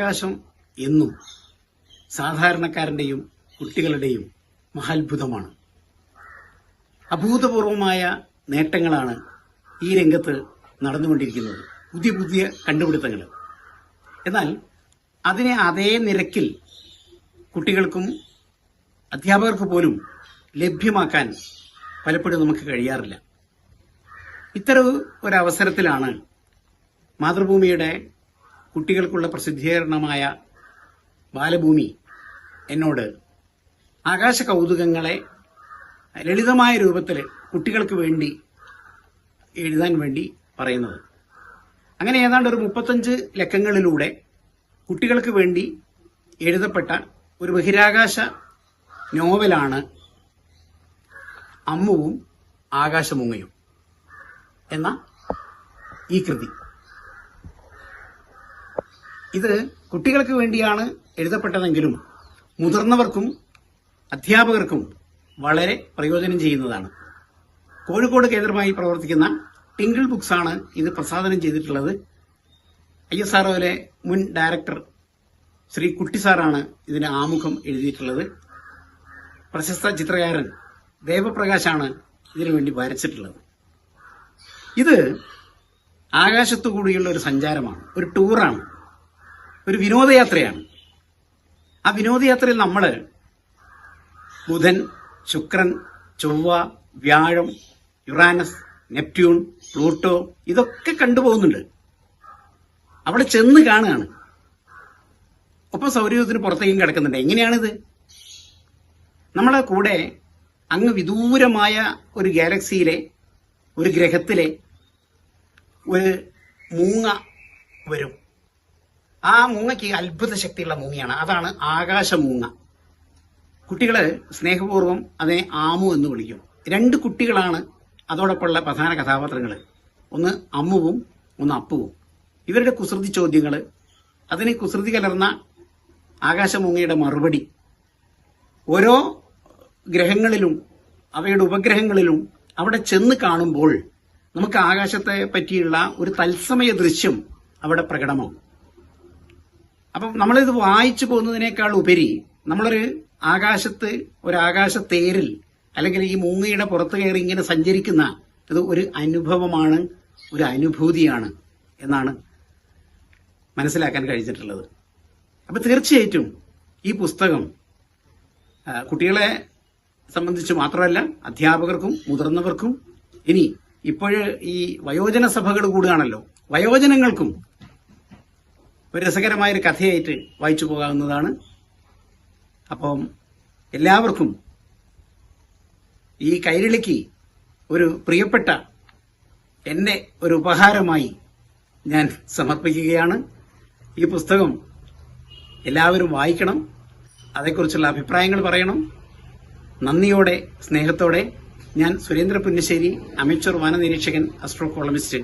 ആകാശം എന്നും സാധാരണക്കാരന്റെയും കുട്ടികളുടെയും മഹാത്ഭുതമാണ്. അഭൂതപൂർവമായ നേട്ടങ്ങളാണ് ഈ രംഗത്ത് നടന്നുകൊണ്ടിരിക്കുന്നത്, പുതിയ പുതിയ കണ്ടുപിടുത്തങ്ങൾ. എന്നാൽ അതിനെ അതേ നിരക്കിൽ കുട്ടികൾക്കും അധ്യാപകർക്ക് പോലും ലഭ്യമാക്കാൻ പലപ്പോഴും നമുക്ക് കഴിയാറില്ല. ഇത്തരം ഒരവസരത്തിലാണ് മാതൃഭൂമിയുടെ കുട്ടികൾക്കുള്ള പ്രസിദ്ധീകരണമായ ബാലഭൂമി എന്നോട് ആകാശ കൗതുകങ്ങളെ ലളിതമായ രൂപത്തിൽ കുട്ടികൾക്ക് വേണ്ടി എഴുതാൻ വേണ്ടി പറയുന്നത്. അങ്ങനെ ഏതാണ്ട് ഒരു 35 ലക്കങ്ങളിലൂടെ കുട്ടികൾക്ക് വേണ്ടി എഴുതപ്പെട്ട ഒരു ബഹിരാകാശ നോവലാണ് അമ്മുവും ആകാശമുങ്ങയും എന്ന ഈ കൃതി. ഇത് കുട്ടികൾക്ക് വേണ്ടിയാണ് എഴുതപ്പെട്ടതെങ്കിലും മുതിർന്നവർക്കും അധ്യാപകർക്കും വളരെ പ്രയോജനം ചെയ്യുന്നതാണ്. കോഴിക്കോട് കേന്ദ്രമായി പ്രവർത്തിക്കുന്ന ടിങ്കിൾ ബുക്സ് ആണ് ഇത് പ്രസാധനം ചെയ്തിട്ടുള്ളത്. ISROയിലെ മുൻ ഡയറക്ടർ ശ്രീ കുട്ടി സാറാണ് ഇതിന് ആമുഖം എഴുതിയിട്ടുള്ളത്. പ്രശസ്ത ചിത്രകാരൻ ദേവപ്രകാശാണ് ഇതിനു വേണ്ടി വരച്ചിട്ടുള്ളത്. ഇത് ആകാശത്തു കൂടിയുള്ള ഒരു സഞ്ചാരമാണ്, ഒരു ടൂറാണ്, ഒരു വിനോദയാത്രയാണ്. ആ വിനോദയാത്രയിൽ നമ്മൾ ബുധൻ, ശുക്രൻ, ചൊവ്വ, വ്യാഴം, യുറാനസ്, നെപ്റ്റ്യൂൺ, പ്ലൂട്ടോ ഇതൊക്കെ കണ്ടുപോകുന്നുണ്ട്. അവിടെ ചെന്ന് കാണുകയാണ്. ഒപ്പം സൗരയൂഥത്തിന് പുറത്തേക്കും കിടക്കുന്നുണ്ട്. എങ്ങനെയാണിത്? നമ്മളെ കൂടെ അങ്ങ് വിദൂരമായ ഒരു ഗാലക്സിയിലെ ഒരു ഗ്രഹത്തിലെ ഒരു മൂങ്ങ വരും. ആ മൂങ്ങയ്ക്ക് അത്ഭുത ശക്തിയുള്ള മൂങ്ങയാണ്. അതാണ് ആകാശമൂങ്ങ. കുട്ടികള് സ്നേഹപൂർവ്വം അതിനെ ആമു എന്ന് വിളിക്കും. 2 കുട്ടികളാണ് അതോടൊപ്പമുള്ള പ്രധാന കഥാപാത്രങ്ങൾ. ഒന്ന് അമ്മുവും ഒന്ന് അപ്പുവും. ഇവരുടെ കുസൃതി ചോദ്യങ്ങൾ, അതിന് കുസൃതി കലർന്ന ആകാശമൂങ്ങയുടെ മറുപടി, ഓരോ ഗ്രഹങ്ങളിലും അവയുടെ ഉപഗ്രഹങ്ങളിലും അവിടെ ചെന്ന് കാണുമ്പോൾ നമുക്ക് ആകാശത്തെ പറ്റിയുള്ള ഒരു തത്സമയ ദൃശ്യം അവിടെ പ്രകടമാവും. അപ്പം നമ്മളിത് വായിച്ചു പോകുന്നതിനേക്കാൾ ഉപരി നമ്മളൊരു ആകാശത്ത് ഒരു ആകാശത്തേരിൽ അല്ലെങ്കിൽ ഈ മൂങ്ങയുടെ പുറത്ത് കയറി ഇങ്ങനെ സഞ്ചരിക്കുന്ന ഇത് ഒരു അനുഭവമാണ്, ഒരു അനുഭൂതിയാണ് എന്നാണ് മനസ്സിലാക്കാൻ കഴിഞ്ഞിട്ടുള്ളത്. അപ്പൊ തീർച്ചയായിട്ടും ഈ പുസ്തകം കുട്ടികളെ സംബന്ധിച്ച് മാത്രമല്ല അധ്യാപകർക്കും മുതിർന്നവർക്കും, ഇനി ഇപ്പോഴ് ഈ വയോജന സഭകൾ കൂടുകയാണല്ലോ, വയോജനങ്ങൾക്കും ഒരു രസകരമായൊരു കഥയായിട്ട് വായിച്ചു പോകാവുന്നതാണ്. അപ്പം എല്ലാവർക്കും ഈ കൈരളിക്ക് ഒരു പ്രിയപ്പെട്ട എന്റെ ഒരു ഉപഹാരമായി ഞാൻ സമർപ്പിക്കുകയാണ്. ഈ പുസ്തകം എല്ലാവരും വായിക്കണം, അതേക്കുറിച്ചുള്ള അഭിപ്രായങ്ങൾ പറയണം. നന്ദിയോടെ സ്നേഹത്തോടെ ഞാൻ Surendra Punnassery, amateur വനനിരീക്ഷകൻ, astro columnist,